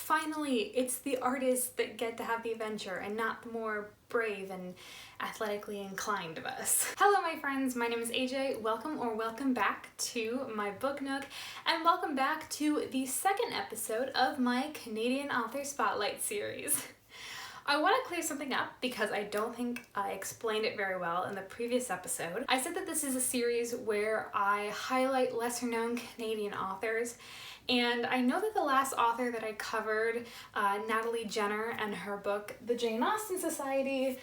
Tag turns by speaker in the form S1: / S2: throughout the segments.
S1: Finally, it's the artists that get to have the adventure and not the more brave and athletically inclined of us. Hello my friends, my name is AJ. Welcome back to my book nook, and welcome back to the second episode of my Canadian Author Spotlight series. I want to clear something up because I don't think I explained it very well in the previous episode. I said that this is a series where I highlight lesser known Canadian authors, and I know that the last author that I covered, Natalie Jenner, and her book, The Jane Austen Society,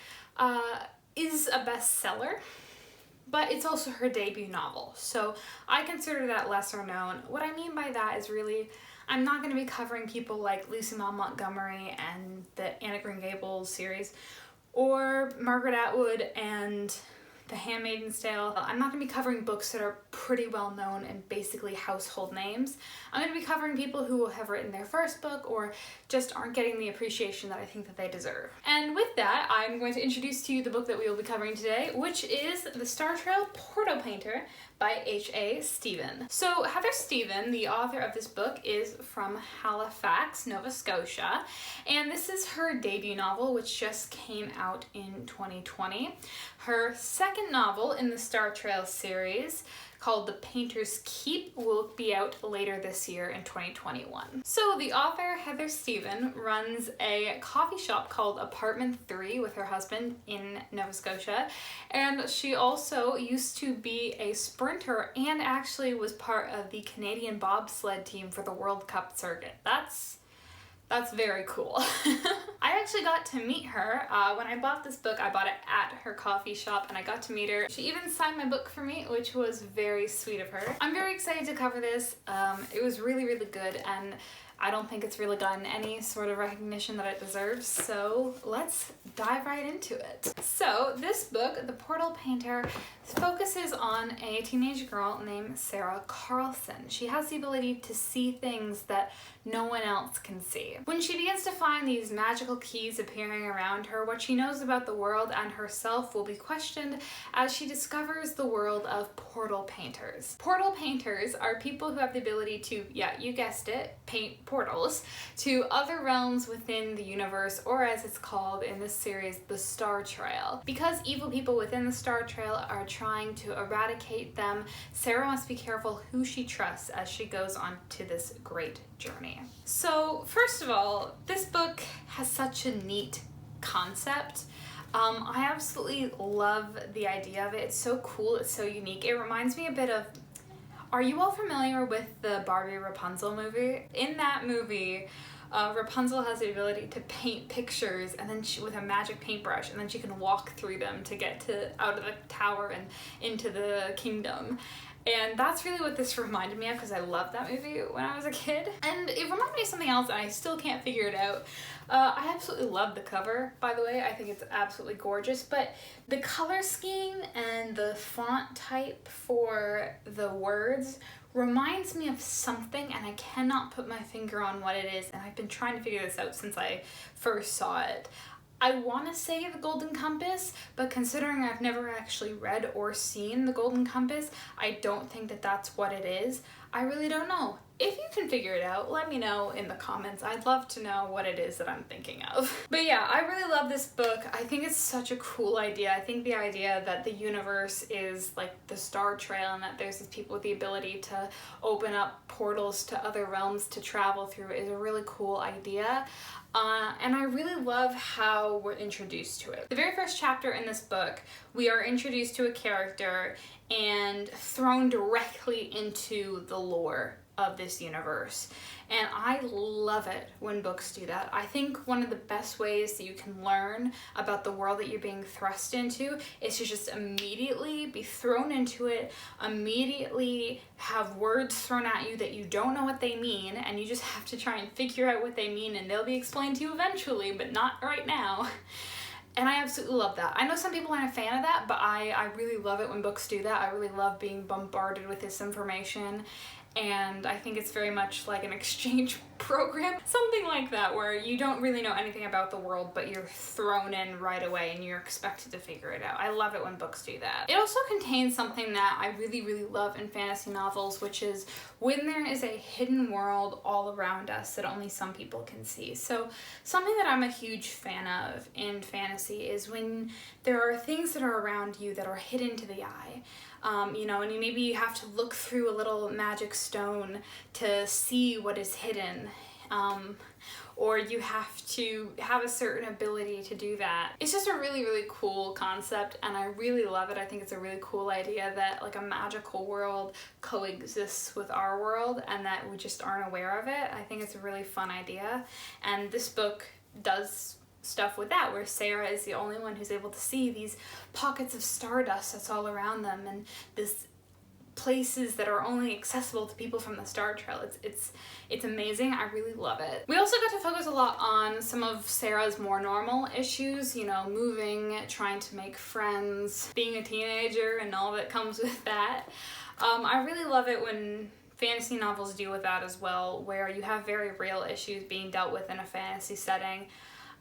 S1: is a bestseller, but it's also her debut novel. So I consider that lesser known. What I mean by that is really, I'm not going to be covering people like Lucy Maud Montgomery and the Anne of Green Gables series, or Margaret Atwood and The Handmaid's Tale. I'm not going to be covering books that are pretty well known and basically household names. I'm going to be covering people who have written their first book or just aren't getting the appreciation that I think that they deserve. And with that, I'm going to introduce to you the book that we will be covering today, which is The Startrail Portal Painter by H.A. Stephen. So Heather Stephen, the author of this book, is from Halifax, Nova Scotia, and this is her debut novel, which just came out in 2020. Her second novel in the Startrail series, called The Painter's Keep, will be out later this year in 2021. So the author, Heather Stephen, runs a coffee shop called Apartment 3 with her husband in Nova Scotia, and she also used to be a sprinter and actually was part of the Canadian bobsled team for the World Cup circuit. That's very cool. I actually got to meet her. When I bought this book, I bought it at her coffee shop and I got to meet her. She even signed my book for me, which was very sweet of her. I'm very excited to cover this. It was really, really good, and I don't think it's really gotten any sort of recognition that it deserves, so let's dive right into it. So this book, The Portal Painter, focuses on a teenage girl named Sarah Carlson. She has the ability to see things that no one else can see. When she begins to find these magical keys appearing around her, what she knows about the world and herself will be questioned as she discovers the world of portal painters. Portal painters are people who have the ability to, yeah, you guessed it, paint portals to other realms within the universe, or as it's called in this series, the Startrail. Because evil people within the Startrail are trying to eradicate them, Sarah must be careful who she trusts as she goes on to this great journey. So first of all, this book has such a neat concept. I absolutely love the idea of it. It's so cool, it's so unique. It reminds me a bit of, are you all familiar with the Barbie Rapunzel movie? In that movie, Rapunzel has the ability to paint pictures and then with a magic paintbrush, and then she can walk through them to get out of the tower and into the kingdom. And that's really what this reminded me of, because I loved that movie when I was a kid. And it reminded me of something else and I still can't figure it out. I absolutely love the cover, by the way. I think it's absolutely gorgeous, but the color scheme and the font type for the words reminds me of something, and I cannot put my finger on what it is, and I've been trying to figure this out since I first saw it. I want to say The Golden Compass, but considering I've never actually read or seen The Golden Compass, I don't think that that's what it is. I really don't know. If you can figure it out, let me know in the comments. I'd love to know what it is that I'm thinking of. But yeah, I really love this book. I think it's such a cool idea. I think the idea that the universe is like the Startrail and that there's these people with the ability to open up portals to other realms to travel through is a really cool idea. And I really love how we're introduced to it. The very first chapter in this book, we are introduced to a character and thrown directly into the lore of this universe. And I love it when books do that. I think one of the best ways that you can learn about the world that you're being thrust into is to just immediately be thrown into it, immediately have words thrown at you that you don't know what they mean, and you just have to try and figure out what they mean, and they'll be explained to you eventually, but not right now. And I absolutely love that. I know some people aren't a fan of that, but I really love it when books do that. I really love being bombarded with this information. And I think it's very much like an exchange program, something like that, where you don't really know anything about the world, but you're thrown in right away and you're expected to figure it out. I love it when books do that. It also contains something that I really, really love in fantasy novels, which is when there is a hidden world all around us that only some people can see. So something that I'm a huge fan of in fantasy is when there are things that are around you that are hidden to the eye. You know, and maybe you have to look through a little magic stone to see what is hidden. Or you have to have a certain ability to do that. It's just a really, really cool concept, and I really love it. I think it's a really cool idea that like a magical world coexists with our world and that we just aren't aware of it. I think it's a really fun idea, and this book does stuff with that, where Sarah is the only one who's able to see these pockets of stardust that's all around them, and this places that are only accessible to people from the Star Trail. It's amazing. I really love it. We also got to focus a lot on some of Sarah's more normal issues, you know, moving, trying to make friends, being a teenager and all that comes with that. I really love it when fantasy novels deal with that as well, where you have very real issues being dealt with in a fantasy setting.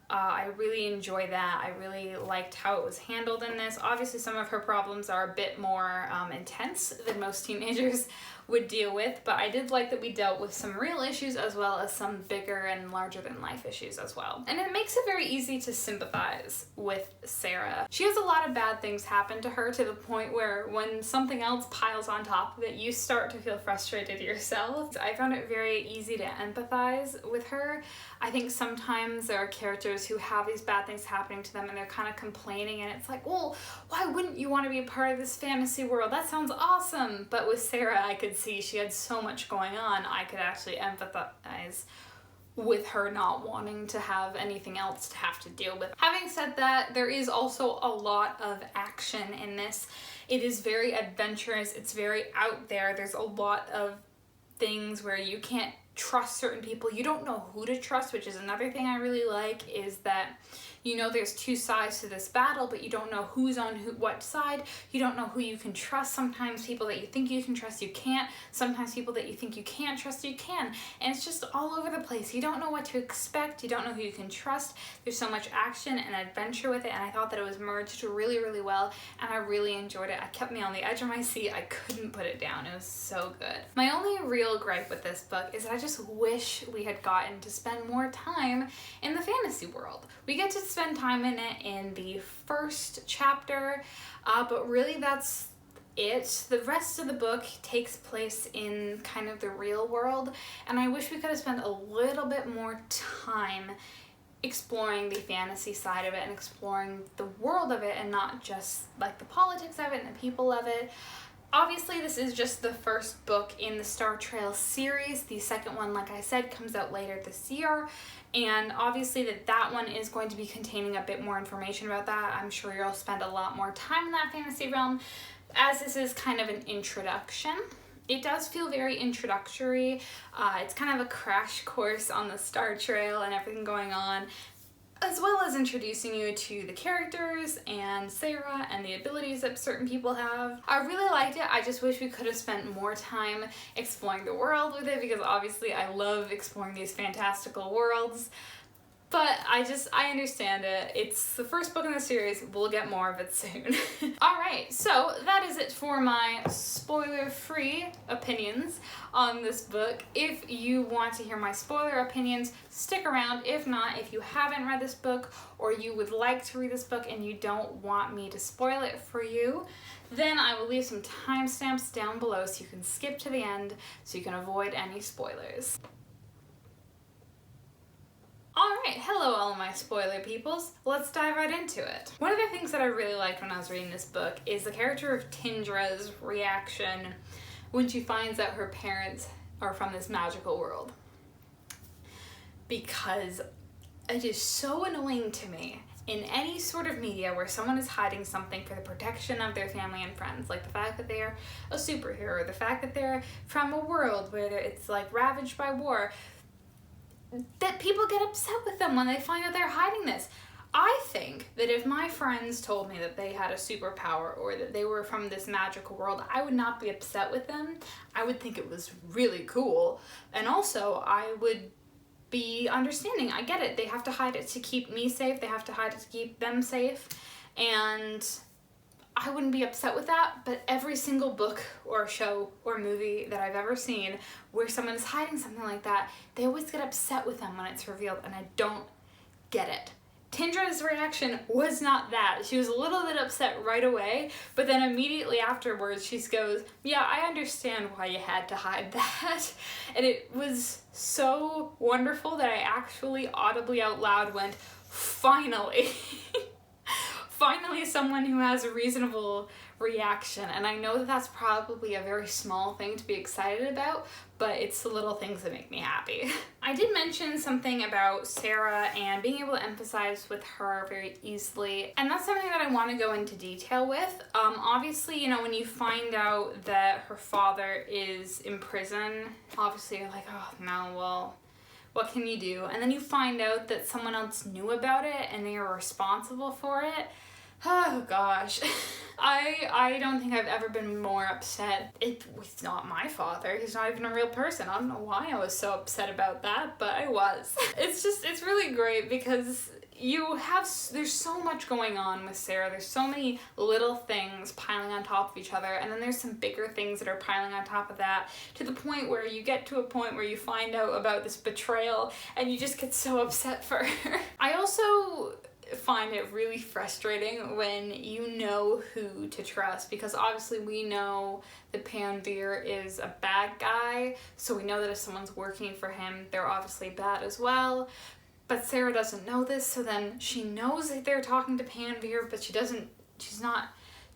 S1: I really enjoy that. I really liked how it was handled in this. Obviously, some of her problems are a bit more intense than most teenagers would deal with, but I did like that we dealt with some real issues as well as some bigger and larger than life issues as well. And it makes it very easy to sympathize with Sarah. She has a lot of bad things happen to her, to the point where when something else piles on top of it, you start to feel frustrated yourself. I found it very easy to empathize with her. I think sometimes there are characters who have these bad things happening to them and they're kind of complaining, and it's like, well, why wouldn't you want to be a part of this fantasy world? That sounds awesome. But with Sarah, I could see she had so much going on. I could actually empathize with her not wanting to have anything else to have to deal with. Having said that, there is also a lot of action in this. It is very adventurous. It's very out there. There's a lot of things where you can't trust certain people. You don't know who to trust, which is another thing I really like, is that you know there's two sides to this battle, but you don't know who's on what side. You don't know who you can trust. Sometimes people that you think you can trust, you can't. Sometimes people that you think you can't trust, you can. And it's just all over the place. You don't know what to expect. You don't know who you can trust. There's so much action and adventure with it, and I thought that it was merged really, really well, and I really enjoyed it. It kept me on the edge of my seat. I couldn't put it down. It was so good. My only real gripe with this book is that I just wish we had gotten to spend more time in the fantasy world. We get to spend time in it in the first chapter, but really that's it. The rest of the book takes place in kind of the real world, and I wish we could have spent a little bit more time exploring the fantasy side of it and exploring the world of it, and not just like the politics of it and the people of it. Obviously, this is just the first book in the Startrail series. The second one, like I said, comes out later this year. And obviously that one is going to be containing a bit more information about that. I'm sure you'll spend a lot more time in that fantasy realm, as this is kind of an introduction. It does feel very introductory. It's kind of a crash course on the Startrail and everything going on, as well as introducing you to the characters and Sarah and the abilities that certain people have. I really liked it. I just wish we could have spent more time exploring the world with it, because obviously I love exploring these fantastical worlds. But I understand it. It's the first book in the series. We'll get more of it soon. Alright, so that is it for my spoiler-free opinions on this book. If you want to hear my spoiler opinions, stick around. If not, if you haven't read this book, or you would like to read this book and you don't want me to spoil it for you, then I will leave some timestamps down below so you can skip to the end so you can avoid any spoilers. Alright, hello all of my spoiler peoples. Let's dive right into it. One of the things that I really liked when I was reading this book is the character of Tindra's reaction when she finds out her parents are from this magical world. Because it is so annoying to me in any sort of media where someone is hiding something for the protection of their family and friends, like the fact that they're a superhero, the fact that they're from a world where it's like ravaged by war, that people get upset with them when they find out they're hiding this. I think that if my friends told me that they had a superpower or that they were from this magical world, I would not be upset with them. I would think it was really cool. And also, I would be understanding. I get it. They have to hide it to keep me safe. They have to hide it to keep them safe. And I wouldn't be upset with that, but every single book or show or movie that I've ever seen where someone is hiding something like that, they always get upset with them when it's revealed, and I don't get it. Tindra's reaction was not that. She was a little bit upset right away, but then immediately afterwards she goes, yeah, I understand why you had to hide that. And it was so wonderful that I actually audibly out loud went, finally. Finally someone who has a reasonable reaction. And I know that that's probably a very small thing to be excited about, but it's the little things that make me happy. I did mention something about Sarah and being able to empathize with her very easily, and that's something that I want to go into detail with. Obviously, you know, when you find out that her father is in prison, obviously you're like, oh no, well, what can you do? And then you find out that someone else knew about it and they are responsible for it. Oh gosh. I don't think I've ever been more upset. It's not my father. He's not even a real person. I don't know why I was so upset about that, but I was. It's really great because there's so much going on with Sarah. There's so many little things piling on top of each other, and then there's some bigger things that are piling on top of that, to the point where you get to a point where you find out about this betrayal and you just get so upset for her. I also find it really frustrating when you know who to trust, because obviously we know that Panveer is a bad guy, so we know that if someone's working for him, they're obviously bad as well. But Sarah doesn't know this, so then she knows that they're talking to Panveer, but she's not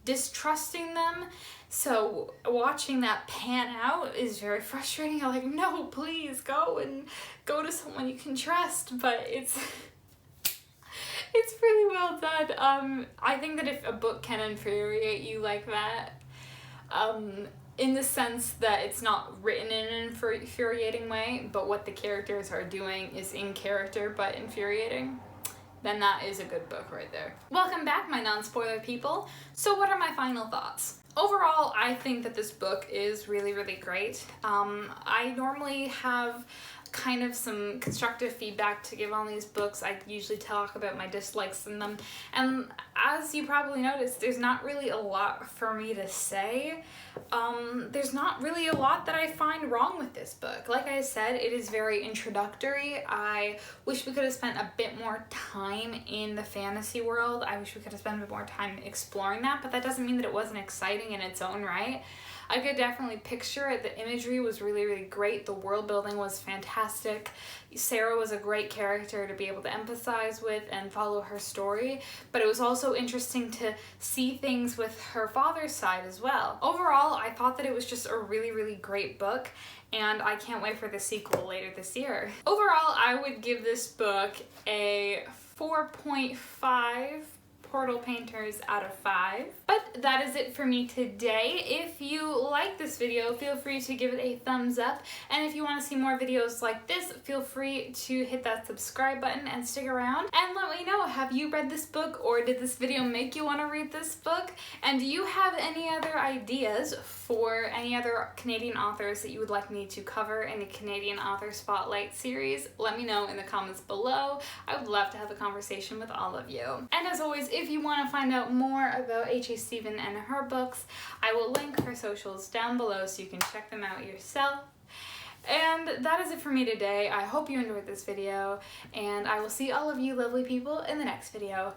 S1: distrusting them. So watching that pan out is very frustrating. I'm like, no, please go to someone you can trust, but it's really well done. I think that if a book can infuriate you like that, in the sense that it's not written in an infuriating way, but what the characters are doing is in character but infuriating, then that is a good book right there. Welcome back, my non-spoiler people. So what are my final thoughts? Overall, I think that this book is really, really great. I normally have kind of some constructive feedback to give on these books. I usually talk about my dislikes in them, and as you probably noticed, there's not really a lot for me to say. There's not really a lot that I find wrong with this book. Like I said, it is very introductory. I wish we could have spent a bit more time in the fantasy world. I wish we could have spent a bit more time exploring that, but that doesn't mean that it wasn't exciting in its own right. I could definitely picture it. The imagery was really, really great. The world building was fantastic. Sarah was a great character to be able to empathize with and follow her story, but it was also interesting to see things with her father's side as well. Overall, I thought that it was just a really, really great book, and I can't wait for the sequel later this year. Overall, I would give this book a 4.5 Portal Painters out of 5. But that is it for me today. If you like this video, feel free to give it a thumbs up. And if you want to see more videos like this, feel free to hit that subscribe button and stick around. And let me know, have you read this book, or did this video make you want to read this book? And do you have any other ideas for any other Canadian authors that you would like me to cover in the Canadian Author Spotlight series? Let me know in the comments below. I would love to have a conversation with all of you. And as always, if you want to find out more about H.A. Stephen and her books, I will link her socials down below so you can check them out yourself. And that is it for me today. I hope you enjoyed this video, and I will see all of you lovely people in the next video.